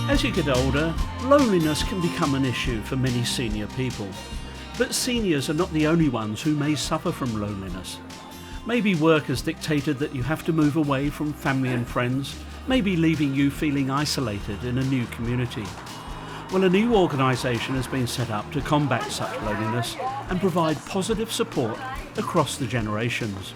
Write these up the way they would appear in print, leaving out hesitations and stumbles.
As you get older, loneliness can become an issue for many senior people. But seniors are not the only ones who may suffer from loneliness. Maybe work has dictated that you have to move away from family and friends, maybe leaving you feeling isolated in a new community. Well, a new organisation has been set up to combat such loneliness and provide positive support across the generations.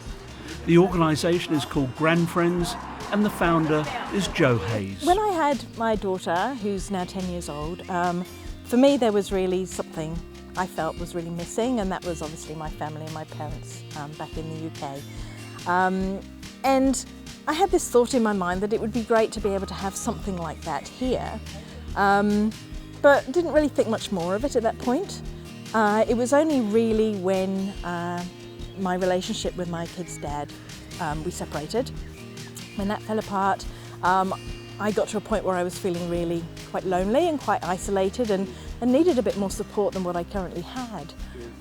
The organisation is called Grandfriends, and the founder is Jo Hayes. When I had my daughter, who's now 10 years old, for me there was really something I felt was really missing, and that was obviously my family and my parents back in the UK. And I had this thought in my mind that it would be great to be able to have something like that here, but didn't really think much more of it at that point. It was only really when my relationship with my kid's dad, we separated. When that fell apart, I got to a point where I was feeling really quite lonely and quite isolated and needed a bit more support than what I currently had.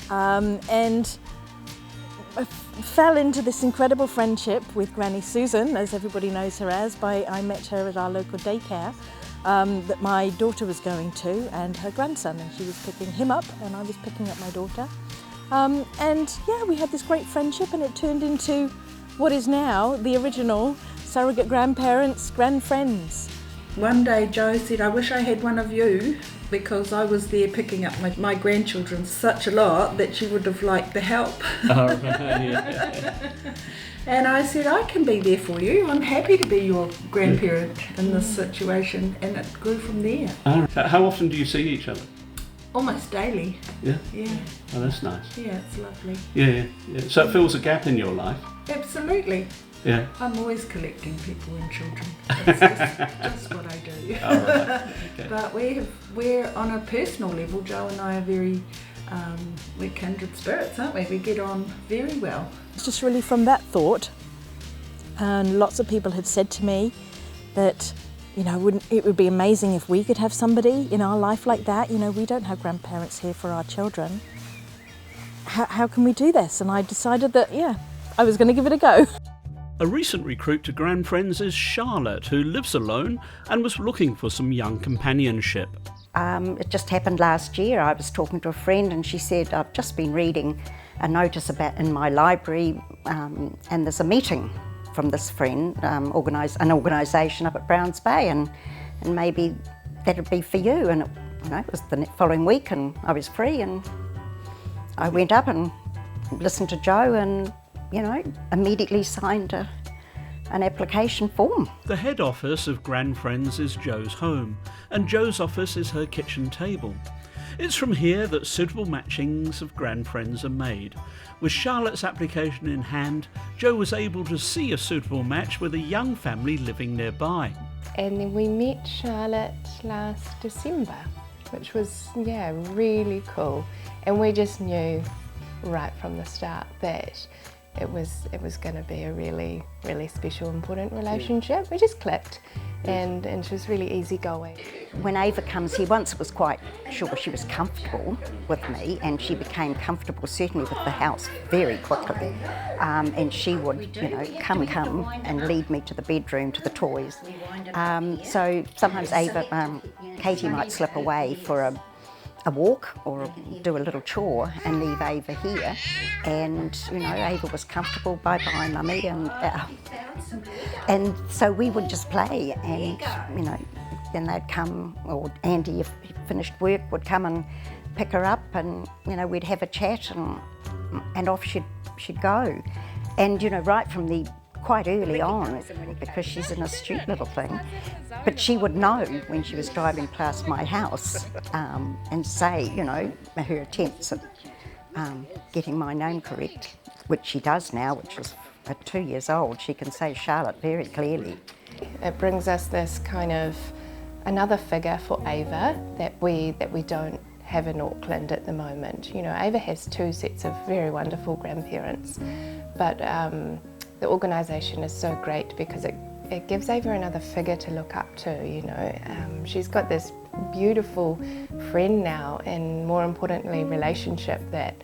And I fell into this incredible friendship with Granny Susan, as everybody knows her as. I met her at our local daycare that my daughter was going to, and her grandson, and she was picking him up and I was picking up my daughter. And yeah, we had this great friendship, and it turned into what is now the original Surrogate Grandparents, Grandfriends. One day Jo said, I wish I had one of you, because I was there picking up my grandchildren such a lot that she would have liked the help. Oh, right, yeah. And I said, I can be there for you. I'm happy to be your grandparent in this situation. And it grew from there. How often do you see each other? Almost daily. Yeah? Yeah. Oh, that's nice. Yeah, it's lovely. Yeah. So it fills a gap in your life? Absolutely. Yeah. I'm always collecting people and children. That's just what I do. Oh, right. Okay. But we're on a personal level, Jo and I are very, we're kindred spirits, aren't we? We get on very well. It's just really from that thought, and lots of people had said to me that, you know, it would be amazing if we could have somebody in our life like that. You know, we don't have grandparents here for our children. How can we do this? And I decided that, yeah, I was going to give it a go. A recent recruit to Grandfriends is Charlotte, who lives alone and was looking for some young companionship. It just happened last year. I was talking to a friend and she said, I've just been reading a notice about in my library and there's a meeting from this friend, an organisation up at Browns Bay, and maybe that'd be for you. And it was the following week and I was free, and I went up and listened to Jo and immediately signed an application form. The head office of Grandfriends is Jo's home, and Jo's office is her kitchen table. It's from here that suitable matchings of Grandfriends are made. With Charlotte's application in hand, Jo was able to see a suitable match with a young family living nearby. And then we met Charlotte last December, which was, really cool. And we just knew right from the start that it was going to be a really, really special, important relationship. We just clicked, and she was really easygoing. When Ava comes here, once it was quite sure she was comfortable with me, and she became comfortable certainly with the house very quickly. And she would, come and lead me to the bedroom, to the toys. So sometimes Katie might slip away for a walk or do a little chore and leave Ava here, and Ava was comfortable, bye mummy, and so we would just play, and then they'd come, or Andy, if he finished work, would come and pick her up, and we'd have a chat, and off she'd go. And right from the quite early on, because she's an astute little thing, but she would know when she was driving past my house and say, her attempts at getting my name correct, which she does now, which is at 2 years old, she can say Charlotte very clearly. It brings us this kind of another figure for Ava that we don't have in Auckland at the moment. Ava has 2 sets of very wonderful grandparents, but the organisation is so great because it gives Ava another figure to look up to. She's got this beautiful friend now, and more importantly, relationship that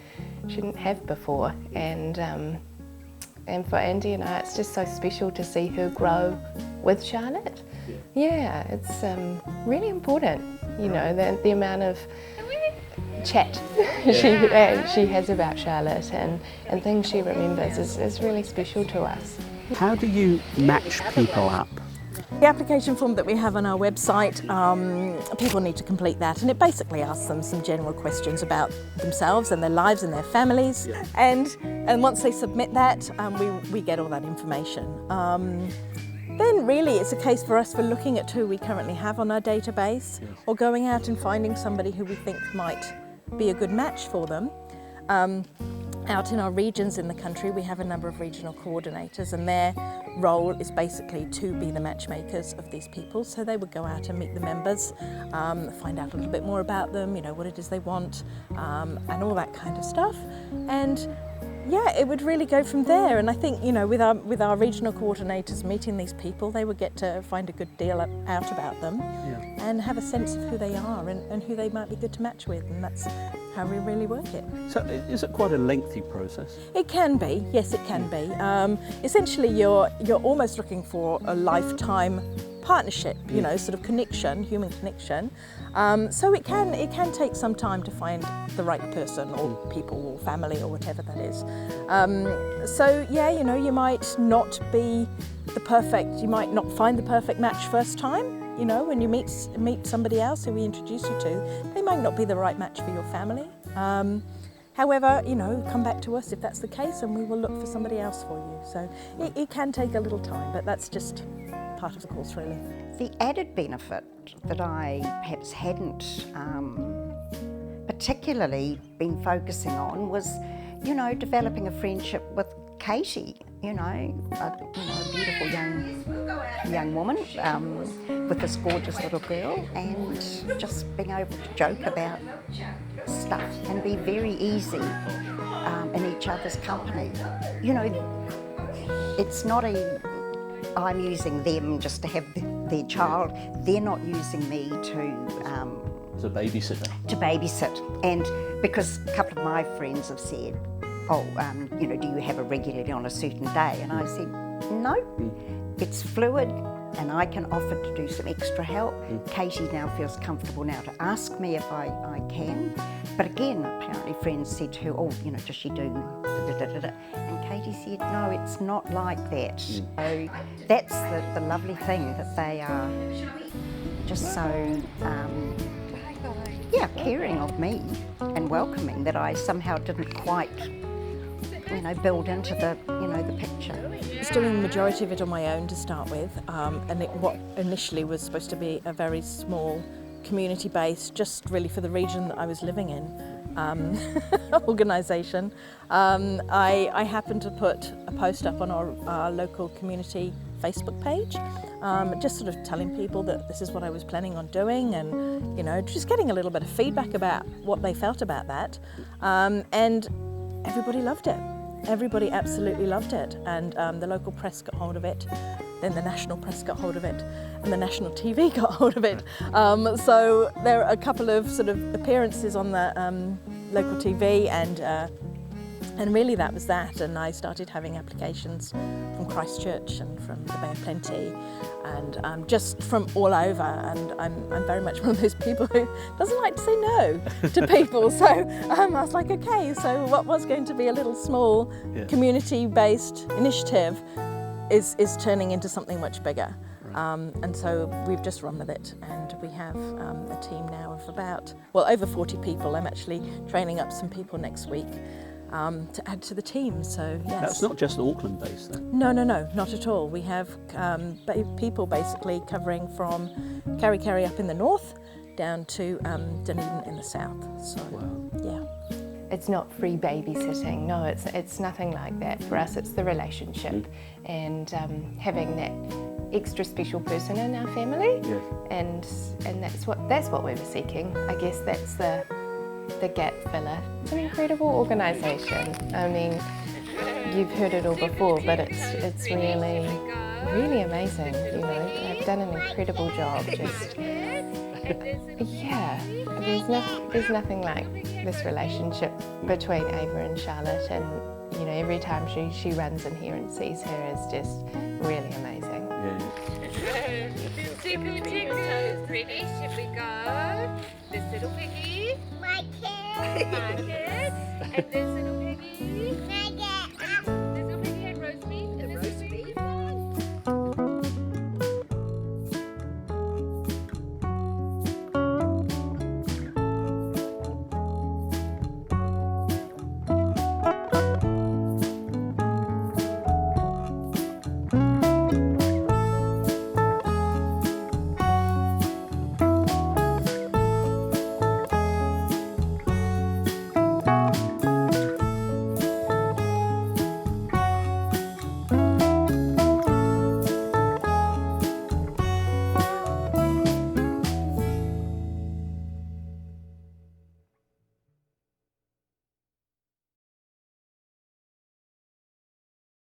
she didn't have before. And for Andy and I, it's just so special to see her grow with Charlotte. Yeah, it's really important, you know, the amount of chat she has about Charlotte and things she remembers is really special to us. How do you match people up? The application form that we have on our website, people need to complete that, and it basically asks them some general questions about themselves and their lives and their families. Yeah. And once they submit that, we get all that information. Then really it's a case for us for looking at who we currently have on our database, or going out and finding somebody who we think might be a good match for them. Out in our regions in the country, we have a number of regional coordinators, and their role is basically to be the matchmakers of these people. So they would go out and meet the members, find out a little bit more about them, you know, what it is they want, and all that kind of stuff. And yeah, it would really go from there. And I think, you know, with our regional coordinators meeting these people, they would get to find a good deal out about them, and have a sense of who they are and who they might be good to match with, and that's how we really work it. So is it quite a lengthy process? It can be, yes, it can be. Essentially, you're almost looking for a lifetime partnership, you know, sort of connection, human connection. So it can take some time to find the right person or people or family or whatever that is. So yeah, you know, you might not be you might not find the perfect match first time. You know, when you meet somebody else who we introduce you to, they might not be the right match for your family. However, you know, come back to us if that's the case, and we will look for somebody else for you. So it can take a little time, but that's just part of the course, really. The added benefit that I perhaps hadn't particularly been focusing on was, you know, developing a friendship with Katie, you know, a beautiful young woman with this gorgeous little girl, and just being able to joke about stuff and be very easy in each other's company. You know, it's not I'm using them just to have their child. They're not using me As a babysitter? to babysit. And because a couple of my friends have said, you know, do you have a regularly on a certain day? And I said, no, it's fluid, and I can offer to do some extra help. Katie now feels comfortable now to ask me if I can. But again, apparently friends said to her, you know, does she do da-da-da-da-da? And Katie said, no, it's not like that. So that's the lovely thing, that they are just so, caring of me and welcoming, that I somehow didn't quite, you know, build into the picture. I was doing the majority of it on my own to start with, and what initially was supposed to be a very small community base, just really for the region that I was living in, organisation. I happened to put a post up on our local community Facebook page, just sort of telling people that this is what I was planning on doing, and, you know, just getting a little bit of feedback about what they felt about that, and everybody loved it. Everybody absolutely loved it, and the local press got hold of it, then the national press got hold of it, and the national TV got hold of it. So there are a couple of sort of appearances on the local TV, and really that was that. And I started having applications from Christchurch and from the Bay of Plenty, and just from all over. And I'm very much one of those people who doesn't like to say no to people. So I was like, okay, so what was going to be a little small community-based initiative is turning into something much bigger. And so we've just run with it, and we have a team now of about, over 40 people. I'm actually training up some people next week to add to the team, so yes. That's not just Auckland based then? No, not at all. We have people basically covering from Kerikeri up in the north down to Dunedin in the south. So, yeah. It's not free babysitting, no, it's nothing like that. For us, it's the relationship and having that extra special person in our family, and that's what we were seeking. I guess that's the gap filler. It's an incredible organisation. I mean, you've heard it all before, but it's really, really amazing. You know, they've done an incredible job. Just there's nothing like this relationship between Ava and Charlotte, and you know, every time she runs in here and sees her is just really amazing. Yeah. tickle, tickle toes. Ready? Should we go? This little piggy. My kid. Marcus. And this little piggy. Nugget.